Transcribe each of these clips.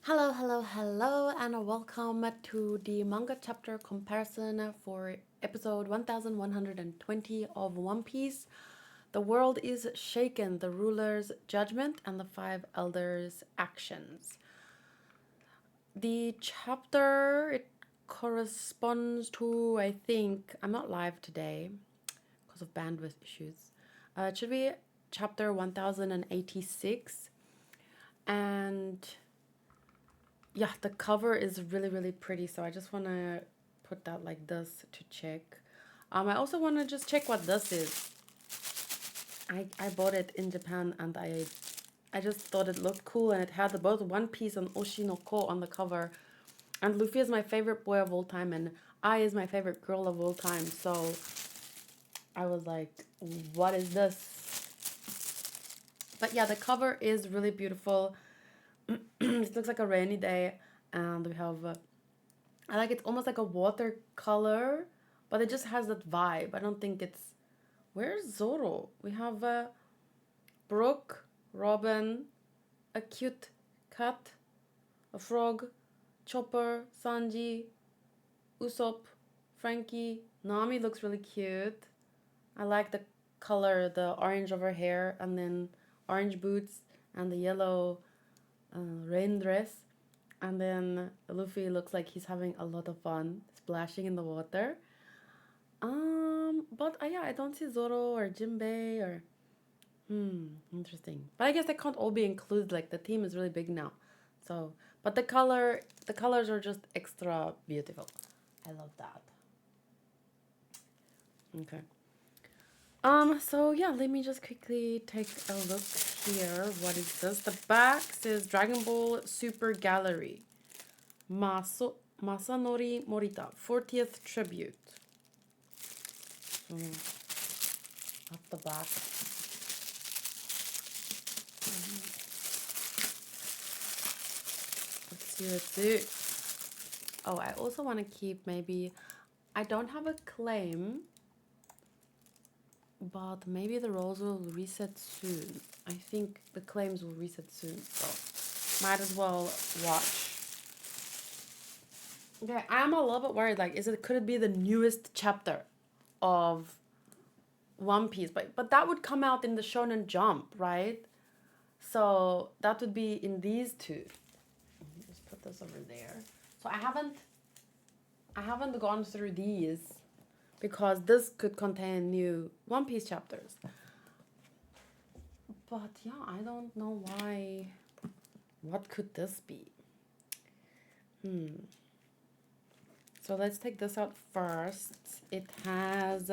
Hello, hello, hello, and welcome to the manga chapter comparison for episode 1120 of One Piece. The world is shaken, the ruler's judgment, and the five elders' actions. The chapter it corresponds to, I think, I'm not live today because of bandwidth issues. It should be chapter 1086, and yeah, the cover is really, really pretty. So I just want to put that like this to check. I also want to just check what this is. I bought it in Japan and I just thought it looked cool and it had both One Piece and Oshinoko on the cover. And Luffy is my favorite boy of all time and Ai is my favorite girl of all time. So I was like, what is this? But yeah, the cover is really beautiful. It looks like a rainy day and we have I like it's almost like a watercolor, but it just has that vibe. I don't think it's. Where's Zoro? We have Brooke, Robin, a cute cat, a frog, Chopper, Sanji, Usopp, Frankie. Nami looks really cute. I like the color, the orange of her hair, and then orange boots, and the yellow rain dress. And then Luffy looks like he's having a lot of fun splashing in the water. But yeah, I don't see Zoro or Jinbei or interesting. But I guess they can't all be included. Like the team is really big now, so but the colors are just extra beautiful. I love that. Okay. So yeah, let me just quickly take a look here. What is this? The back says Dragon Ball Super Gallery. Masanori Morita, 40th tribute. At the back. Let's see, let's see. Oh, I also want to keep maybe. I don't have a claim, but maybe the roles will reset soon. I think the claims will reset soon, so might as well watch. Okay, I'm a little bit worried. Like, could it be the newest chapter of One Piece? But that would come out in the Shonen Jump, right? So that would be in these two. Just put this over there. So I haven't gone through these because this could contain new One Piece chapters. But yeah, I don't know why. What could this be? So let's take this out first. It has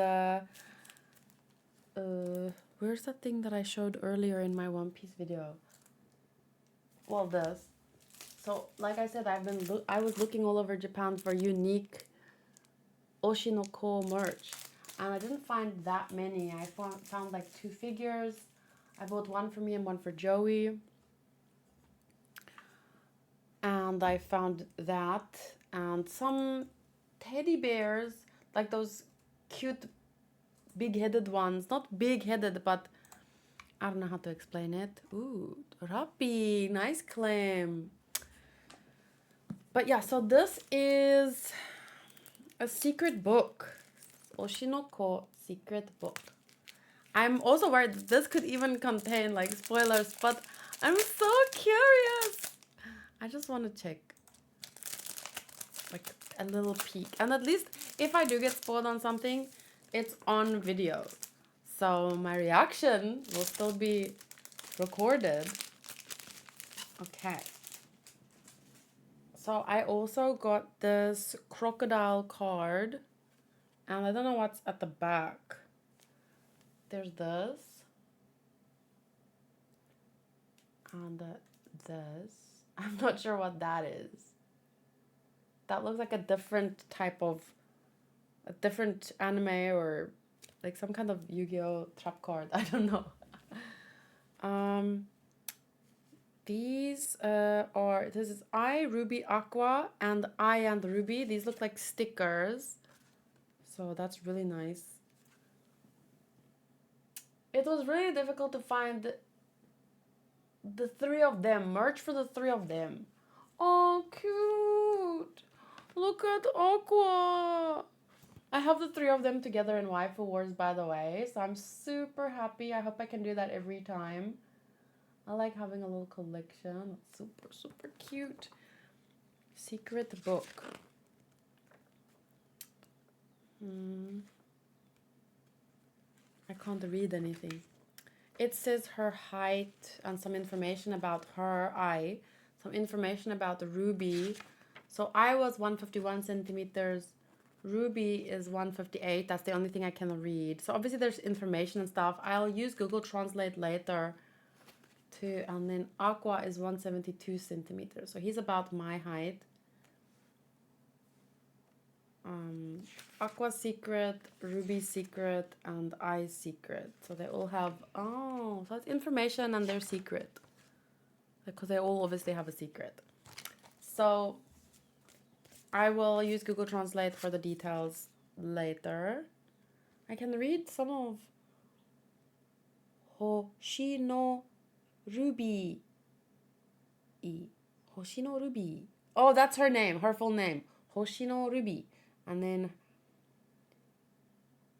where's that thing that I showed earlier in my One Piece video? Well, this. So like I said, I was looking all over Japan for unique Oshinoko merch, and I didn't find that many. I found like 2 figures. I bought one for me and one for Joey. And I found that and some teddy bears, like those cute big-headed ones. Not big-headed, but I don't know how to explain it. Ooh, Rappi, nice claim. But yeah, so this is a secret book. Oshinoko secret book. I'm also worried that this could even contain like spoilers, but I'm so curious. I just want to check like a little peek. And at least if I do get spoiled on something, it's on video. So my reaction will still be recorded. Okay. So I also got this crocodile card. And I don't know what's at the back. There's this. And this. I'm not sure what that is. That looks like a different anime or like some kind of Yu-Gi-Oh trap card. I don't know. These this is I, Ruby, Aqua, and I and Ruby. These look like stickers. So that's really nice. It was really difficult to find the 3 of them, merch for the 3 of them. Oh, cute. Look at Aqua. I have the three of them together in Waifu Wars, by the way, so I'm super happy. I hope I can do that every time. I like having a little collection. It's super, super cute. Secret book. I can't read anything. It says her height and some information about her eye. Some information about Ruby. So I was 151 centimeters. Ruby is 158. That's the only thing I can read. So obviously there's information and stuff. I'll use Google Translate later too. And then Aqua is 172 centimeters. So he's about my height. Aqua secret, Ruby secret, and I secret. So they all have, so it's information and their secret. Because they all obviously have a secret. So I will use Google Translate for the details later. I can read some of Hoshino Ruby. Hoshino Ruby. Oh, that's her name, her full name. Hoshino Ruby. And then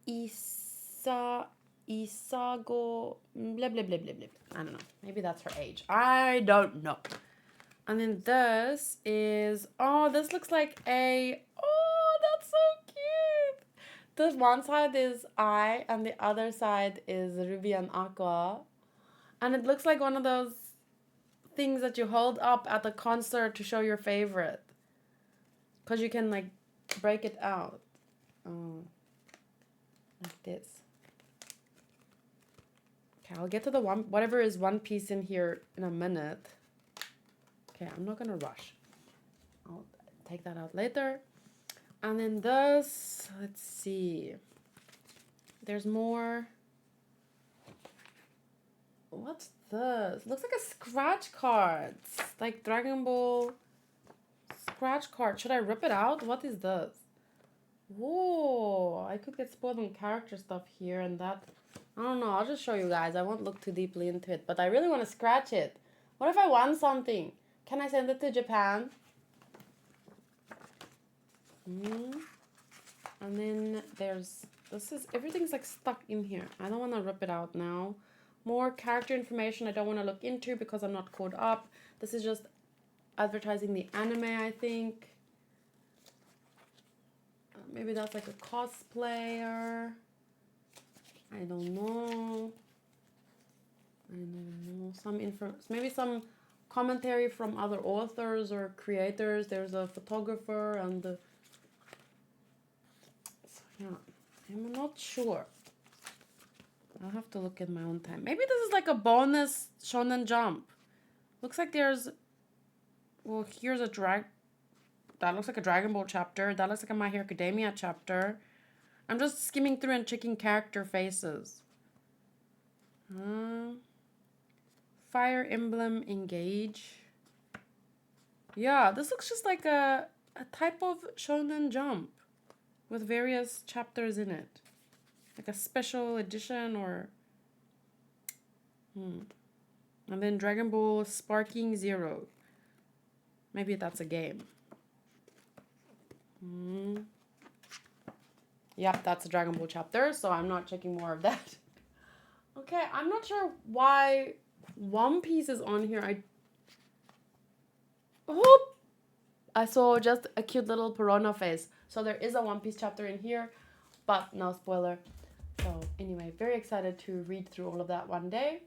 Isago blah blah blah blah blah. I don't know. Maybe that's her age. I don't know. And then this is, this looks like that's so cute. This one side is I and the other side is Ruby and Aqua. And it looks like one of those things that you hold up at the concert to show your favorite. Because you can like break it out. Like this. Okay, I'll get to the whatever is One Piece in here in a minute. Okay, I'm not gonna rush. I'll take that out later. And then this, let's see. There's more. What's this? Looks like a scratch card. Like Dragon Ball scratch card. Should I rip it out? What is this? Whoa, I could get spoiled on character stuff here and that. I don't know. I'll just show you guys. I won't look too deeply into it. But I really want to scratch it. What if I want something? Can I send it to Japan? And then there's, everything's like stuck in here. I don't want to rip it out now. More character information I don't want to look into because I'm not caught up. This is just advertising the anime, I think. Maybe that's like a cosplayer. I don't know. Maybe some commentary from other authors or creators. There's a photographer and so yeah, I'm not sure. I'll have to look at my own time. Maybe this is like a bonus Shonen Jump. Looks like there's, well, here's a that looks like a Dragon Ball chapter. That looks like a My Hero Academia chapter. I'm just skimming through and checking character faces. Fire Emblem Engage. Yeah, this looks just like a type of Shonen Jump with various chapters in it. Like a special edition or... And then Dragon Ball Sparking Zero. Maybe that's a game. Yep, that's a Dragon Ball chapter, so I'm not checking more of that. Okay, I'm not sure why One Piece is on here. I saw just a cute little piranha face. So there is a One Piece chapter in here, but no spoiler. So anyway, very excited to read through all of that one day.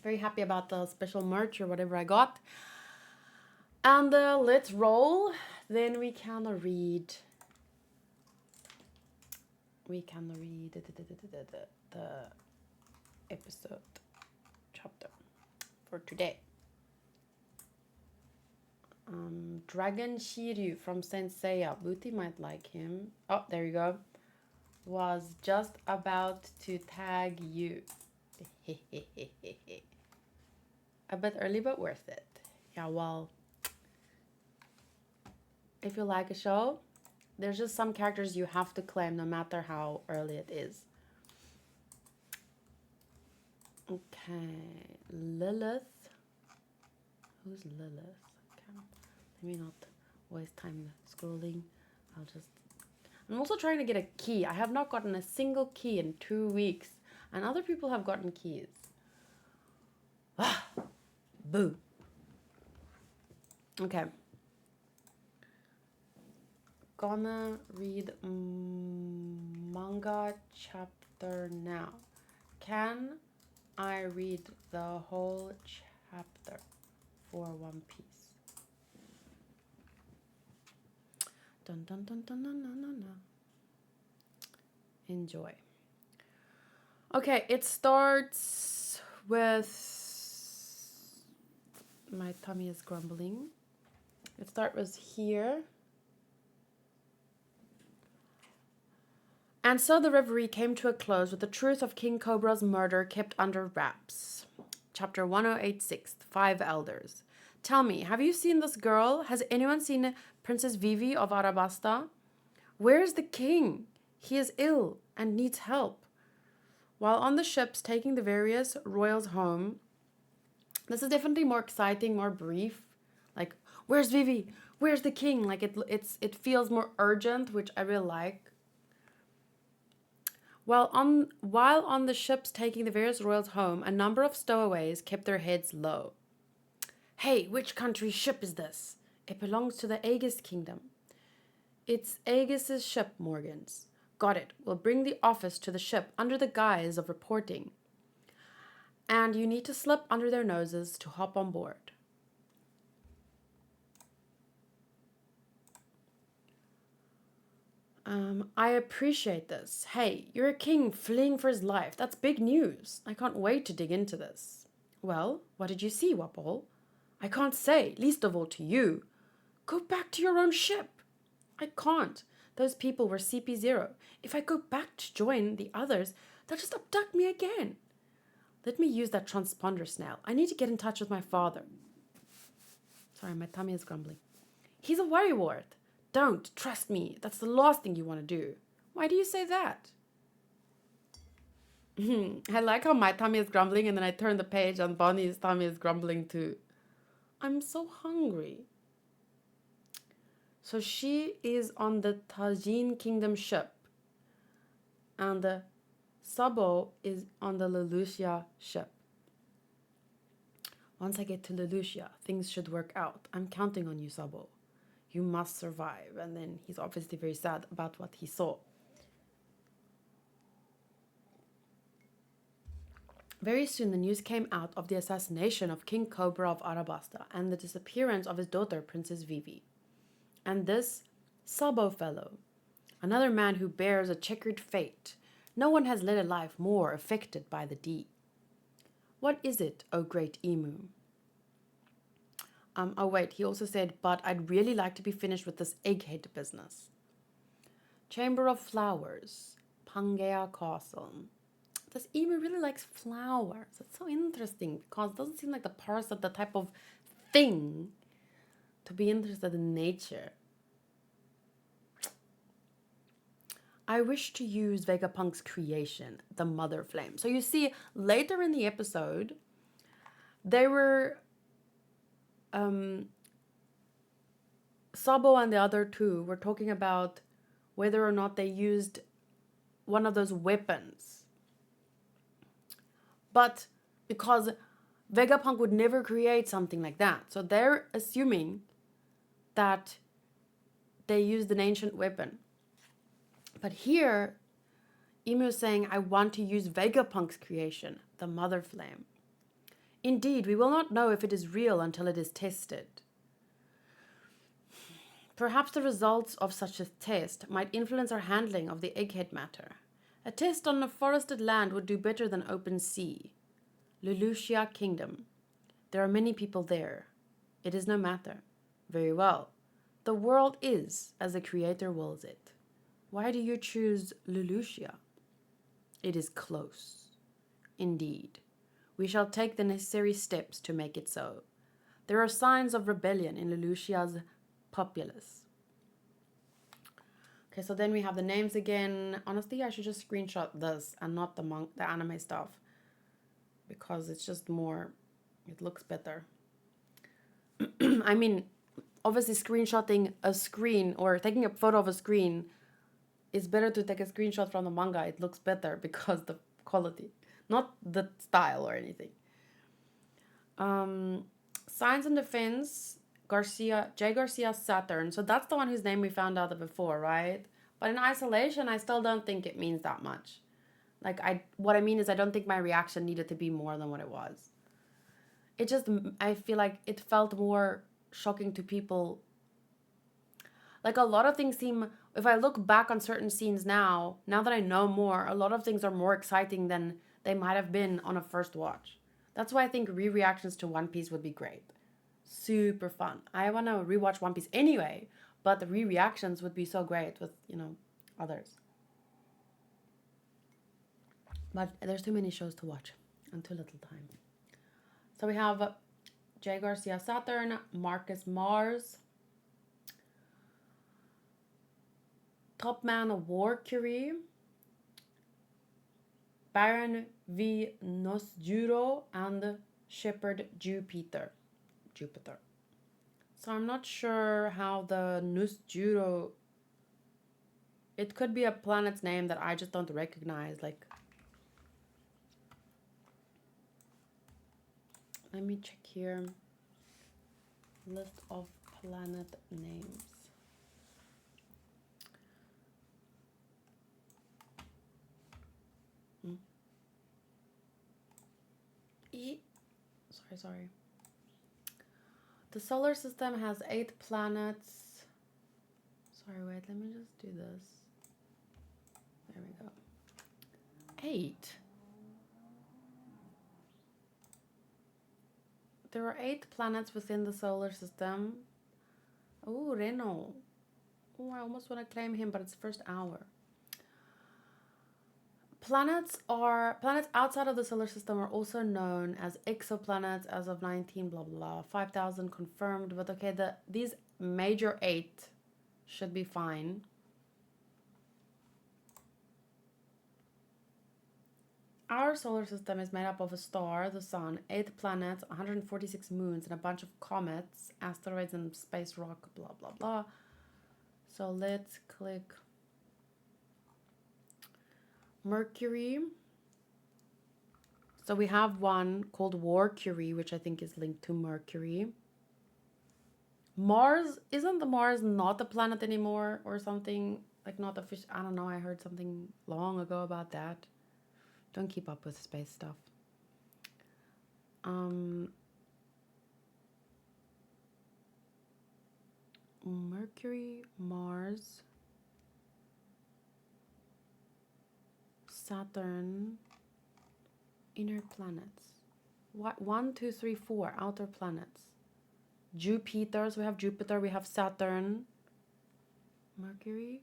Very happy about the special merch or whatever I got. And let's roll. Then we can read. The episode chapter for today. Dragon Shiryu from Saint Seiya. Booty might like him. Oh, there you go. Was just about to tag you. A bit early, but worth it. Yeah, well, if you like a show, there's just some characters you have to claim no matter how early it is. Okay, Lilith. Who's Lilith? Okay. Let me not waste time scrolling. I'm also trying to get a key. I have not gotten a single key in 2 weeks. And other people have gotten keys. Boo. Okay. Gonna read manga chapter now. Can I read the whole chapter for One Piece? Dun dun dun dun dun dun dun dun. Enjoy. Okay, it starts with... My tummy is grumbling. It starts with here. And so the reverie came to a close with the truth of King Cobra's murder kept under wraps. Chapter 1086, 5 Elders. Tell me, have you seen this girl? Has anyone seen Princess Vivi of Arabasta? Where is the king? He is ill and needs help. While on the ships taking the various royals home, this is definitely more exciting, more brief. Like, where's Vivi? Where's the king? Like, it feels more urgent, which I really like. While on the ships taking the various royals home, a number of stowaways kept their heads low. Hey, which country's ship is this? It belongs to the Aegis Kingdom. It's Aegis's ship, Morgan's. Got it. We'll bring the office to the ship under the guise of reporting. And you need to slip under their noses to hop on board. I appreciate this. Hey, you're a king fleeing for his life. That's big news. I can't wait to dig into this. Well, what did you see, Wapol? I can't say, least of all to you. Go back to your own ship. I can't. Those people were CP0. If I go back to join the others, they'll just abduct me again. Let me use that transponder snail. I need to get in touch with my father. Sorry, my tummy is grumbling. He's a worrywart. Don't. Trust me. That's the last thing you want to do. Why do you say that? I like how my tummy is grumbling and then I turn the page and Bonnie's tummy is grumbling too. I'm so hungry. So she is on the Tajin Kingdom ship. And the Sabo is on the Lelouchia ship. Once I get to Lelouchia, things should work out. I'm counting on you, Sabo. You must survive. And then he's obviously very sad about what he saw. Very soon the news came out of the assassination of King Cobra of Arabasta and the disappearance of his daughter, Princess Vivi. And this Sabo fellow, another man who bears a checkered fate. No one has led a life more affected by the deed. What is it, O great Emu? Oh wait, he also said, but I'd really like to be finished with this egghead business. Chamber of Flowers, Pangea Castle. This emu really likes flowers. It's so interesting because it doesn't seem like the type of thing to be interested in nature. I wish to use Vegapunk's creation, the Mother Flame. So you see, later in the episode, they were... Sabo and the other two were talking about whether or not they used one of those weapons. But because Vegapunk would never create something like that. So they're assuming that they used an ancient weapon. But here, Emu is saying, I want to use Vegapunk's creation, the Mother Flame. Indeed, we will not know if it is real until it is tested. Perhaps the results of such a test might influence our handling of the egghead matter. A test on a forested land would do better than open sea. Lelouchia Kingdom. There are many people there. It is no matter. Very well. The world is as the Creator wills it. Why do you choose Lelouchia? It is close. Indeed. We shall take the necessary steps to make it so. There are signs of rebellion in Lelouchia's populace. Okay, so then we have the names again. Honestly, I should just screenshot this and not the anime stuff, because it's just more, it looks better. I mean, obviously screenshotting a screen or taking a photo of a screen is better to take a screenshot from the manga. It looks better because the quality, not the style or anything. Science and Defense, J. Garcia Saturn. So that's the one whose name we found out before, right? But in isolation, I still don't think it means that much. Like, what I mean is I don't think my reaction needed to be more than what it was. It just, I feel like it felt more shocking to people. Like, a lot of things seem, if I look back on certain scenes now that I know more, a lot of things are more exciting than they might have been on a first watch. That's why I think re-reactions to One Piece would be great. Super fun. I want to rewatch One Piece anyway, but the re-reactions would be so great with, others. But there's too many shows to watch and too little time. So we have J. Garcia Saturn, Marcus Mars, Topman Warcury, Baron V. Nosjuro, and Shepherd Jupiter. So I'm not sure how the Nosjuro... It could be a planet's name that I just don't recognize. Like, let me check here. List of planet names. Sorry. The solar system has 8 planets. Sorry, wait, let me just do this. There we go. 8. There are 8 planets within the solar system. Oh, Reno. Oh, I almost want to claim him, but it's first hour. Planets outside of the solar system are also known as exoplanets as of 19 blah blah 5,000 confirmed, but okay, these major 8 should be fine. Our solar system is made up of a star, the sun, 8 planets, 146 moons, and a bunch of comets, asteroids, and space rock, blah blah blah. So let's click Mercury. So we have one called Warcury, which I think is linked to Mercury. Mars, isn't the Mars not a planet anymore or something? Like, not a fish, I don't know, I heard something long ago about that. Don't keep up with space stuff. Mercury, Mars, Saturn, inner planets. What? 1, 2, 3, 4 outer planets. Jupiter, so we have Jupiter, we have Saturn, Mercury,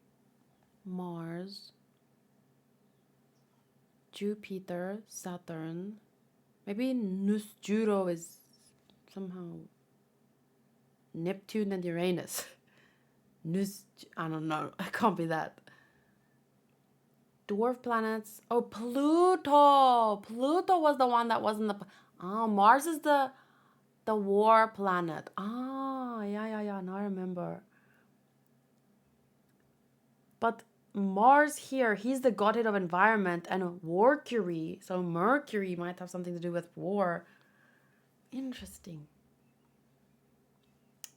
Mars, Jupiter, Saturn. Maybe Nosjuro is somehow Neptune and Uranus. I don't know. It can't be that. Dwarf planets. Oh, Pluto. Pluto was the one that wasn't the... Oh, Mars is the war planet. Ah, yeah. Now I remember. But Mars here, he's the godhead of environment, and Mercury, so Mercury might have something to do with war. Interesting.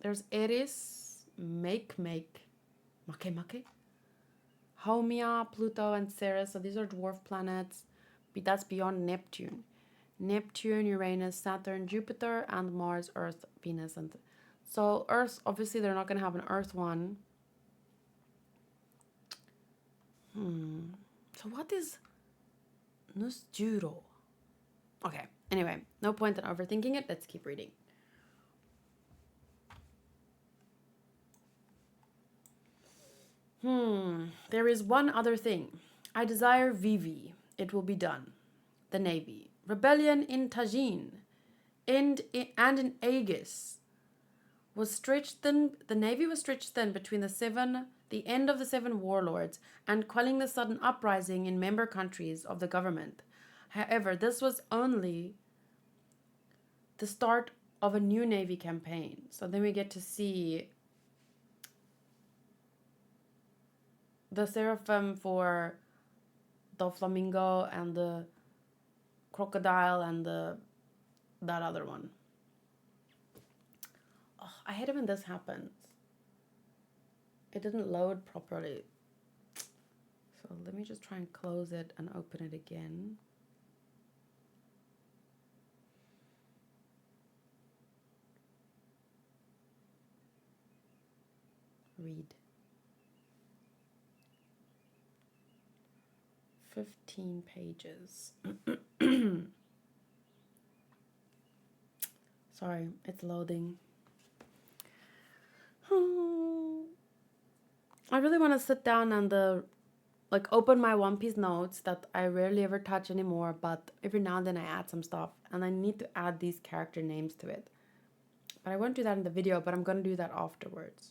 There's Eris, Make, Haumea, Pluto, and Ceres. So these are dwarf planets. That's beyond Neptune. Neptune, Uranus, Saturn, Jupiter, and Mars, Earth, Venus, and... So Earth, obviously they're not going to have an Earth one. So what is Nosjuro? Okay, anyway, no point in overthinking it. Let's keep reading. There is one other thing. I desire Vivi. It will be done. The Navy. Rebellion in Tajin and in Aegis was stretched thin. The Navy was stretched thin between the end of the 7 warlords and quelling the sudden uprising in member countries of the government. However, this was only the start of a new Navy campaign. So then we get to see the seraphim for the flamingo and the crocodile and that other one. Oh, I hate it when this happens. It didn't load properly. So let me just try and close it and open it again. Read. 15 pages. Sorry, it's loading. I really want to sit down and open my One Piece notes that I rarely ever touch anymore, but every now and then I add some stuff, and I need to add these character names to it. But I won't do that in the video, but I'm going to do that afterwards.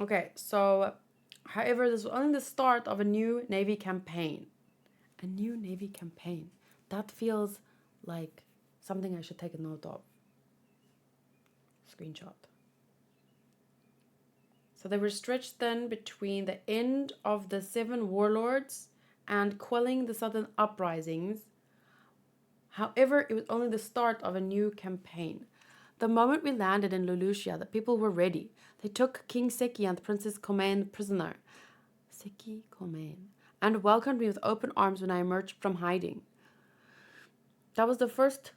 Okay, so, however, this was only the start of a new Navy campaign. A new Navy campaign. That feels like something I should take a note of. Screenshot. So they were stretched then between the end of the 7 warlords and quelling the southern uprisings. However, it was only the start of a new campaign. The moment we landed in Lulusia, the people were ready. They took King Seki and Princess Komain prisoner. Seki Komain. And welcomed me with open arms when I emerged from hiding. That was the first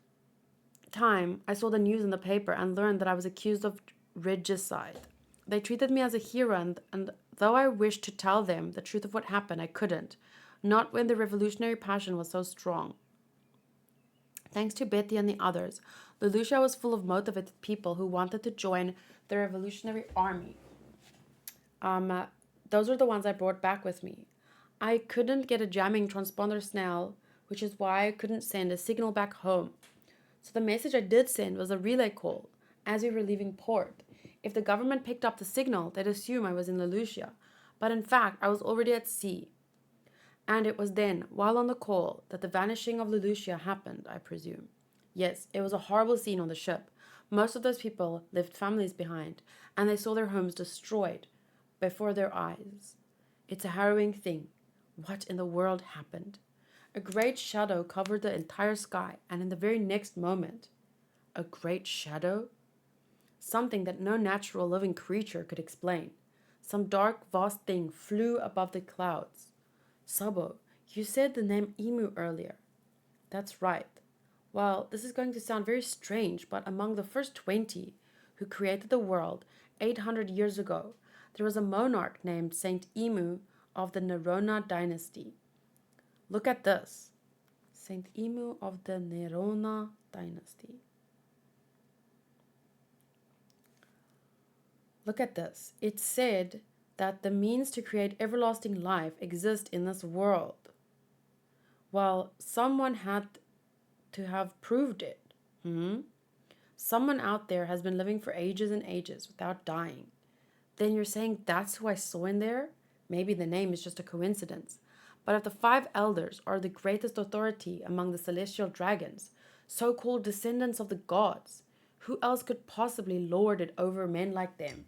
time I saw the news in the paper and learned that I was accused of regicide. They treated me as a hero, and though I wished to tell them the truth of what happened, I couldn't. Not when the revolutionary passion was so strong. Thanks to Betty and the others, Lulusia was full of motivated people who wanted to join the revolutionary army. Those are the ones I brought back with me. I couldn't get a jamming transponder signal, which is why I couldn't send a signal back home. So the message I did send was a relay call as we were leaving port. If the government picked up the signal, they'd assume I was in Lulusia. But in fact, I was already at sea. And it was then, while on the call, that the vanishing of Lulusia happened, I presume. Yes, it was a horrible scene on the ship. Most of those people left families behind, and they saw their homes destroyed before their eyes. It's a harrowing thing. What in the world happened? A great shadow covered the entire sky, and in the very next moment, a great shadow? Something that no natural living creature could explain. Some dark, vast thing flew above the clouds. Sabo, you said the name Emu earlier. That's right. Well, this is going to sound very strange, but among the first 20 who created the world 800 years ago, there was a monarch named Saint Emu of the Nerona dynasty. Look at this. Saint Emu of the Nerona dynasty. Look at this. It said that the means to create everlasting life exist in this world. Well, someone had to have proved it. Someone out there has been living for ages and ages without dying. Then you're saying that's who I saw in there? Maybe the name is just a coincidence. But if the 5 elders are the greatest authority among the celestial dragons, so-called descendants of the gods, who else could possibly lord it over men like them?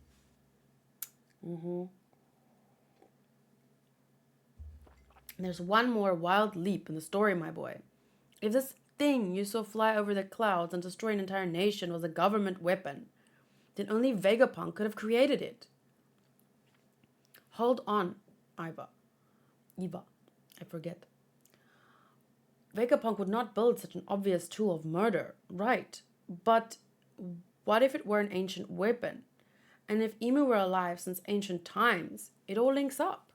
There's one more wild leap in the story, my boy. If this thing you saw fly over the clouds and destroy an entire nation was a government weapon, then only Vegapunk could have created it. Hold on, Eva, I forget. Vegapunk would not build such an obvious tool of murder, right? But what if it were an ancient weapon? And if Emu were alive since ancient times, it all links up.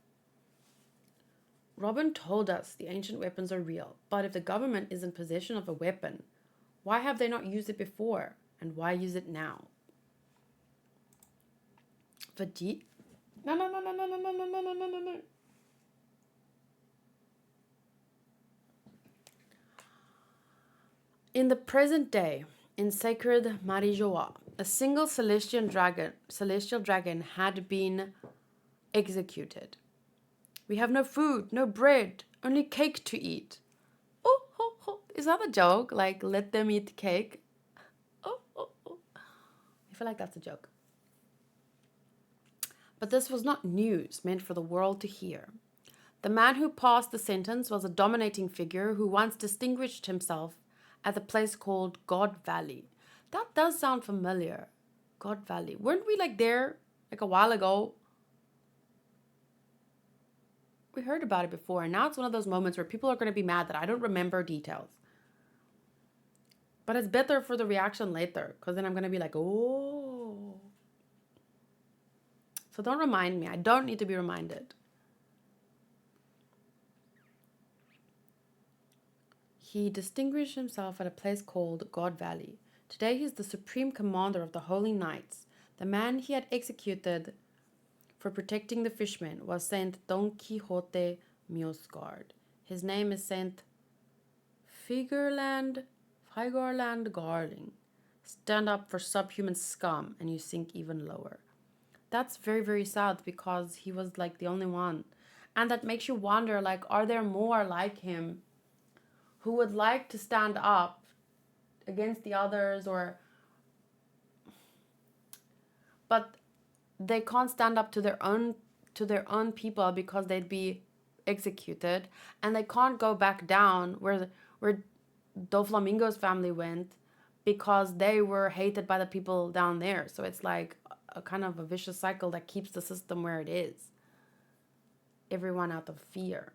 Robin told us the ancient weapons are real, but if the government is in possession of a weapon, why have they not used it before? And why use it now? Vegeta? No. In the present day, in sacred Marijoa, a single celestial dragon had been executed. We have no food, no bread, only cake to eat. Oh. Is that a joke? Like, let them eat cake? Oh. I feel like that's a joke. But this was not news meant for the world to hear. The man who passed the sentence was a dominating figure who once distinguished himself at the place called God Valley. That does sound familiar. God Valley. Weren't we there a while ago? We heard about it before, and now it's one of those moments where people are going to be mad that I don't remember details. But it's better for the reaction later, because then I'm going to be like, oh. So don't remind me. I don't need to be reminded. He distinguished himself at a place called God Valley. Today he is the supreme commander of the Holy Knights. The man he had executed for protecting the fishmen was Saint Don Quixote Miosgard. His name is Saint Figurland Garling. Stand up for subhuman scum and you sink even lower. That's very, very sad because he was the only one. And that makes you wonder, are there more like him who would like to stand up against the others but they can't stand up to their own people because they'd be executed, and they can't go back down where Doflamingo's family went because they were hated by the people down there. So it's a kind of a vicious cycle that keeps the system where it is. Everyone out of fear.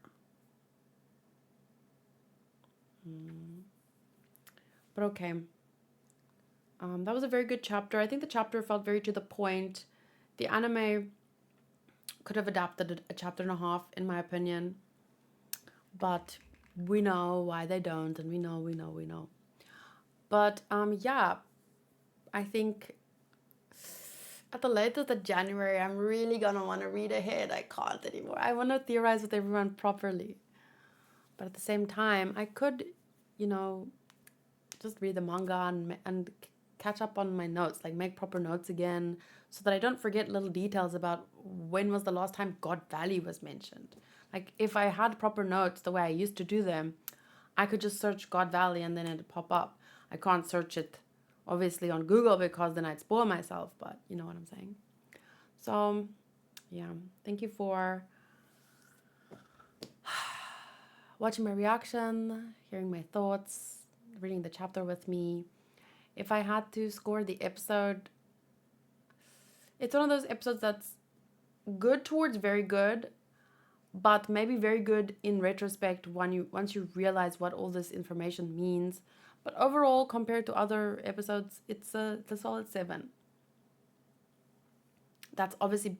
But okay. That was a very good chapter. I think the chapter felt very to the point. The anime could have adapted a chapter and a half, in my opinion. But we know why they don't, and we know. But yeah, I think at the latest of January, I'm really gonna want to read ahead. I can't anymore. I want to theorize with everyone properly. But at the same time, I could, just read the manga and catch up on my notes, make proper notes again, so that I don't forget little details about when was the last time God Valley was mentioned. If I had proper notes the way I used to do them, I could just search God Valley and then it'd pop up. I can't search it, obviously, on Google because then I'd spoil myself, but you know what I'm saying. So, yeah, thank you for watching my reaction, hearing my thoughts, reading the chapter with me. If I had to score the episode, it's one of those episodes that's good towards very good, but maybe very good in retrospect once you realize what all this information means. But overall, compared to other episodes, it's a solid 7. That's obviously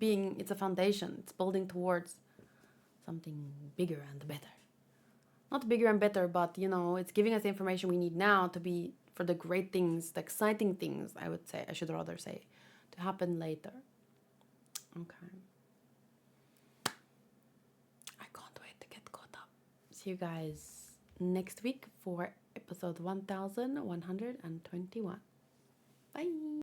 it's a foundation. It's building towards something bigger and better. Not bigger and better, but it's giving us the information we need now for the great things, the exciting things, I should rather say, to happen later. Okay. I can't wait to get caught up. See you guys next week for episode 1121. Bye.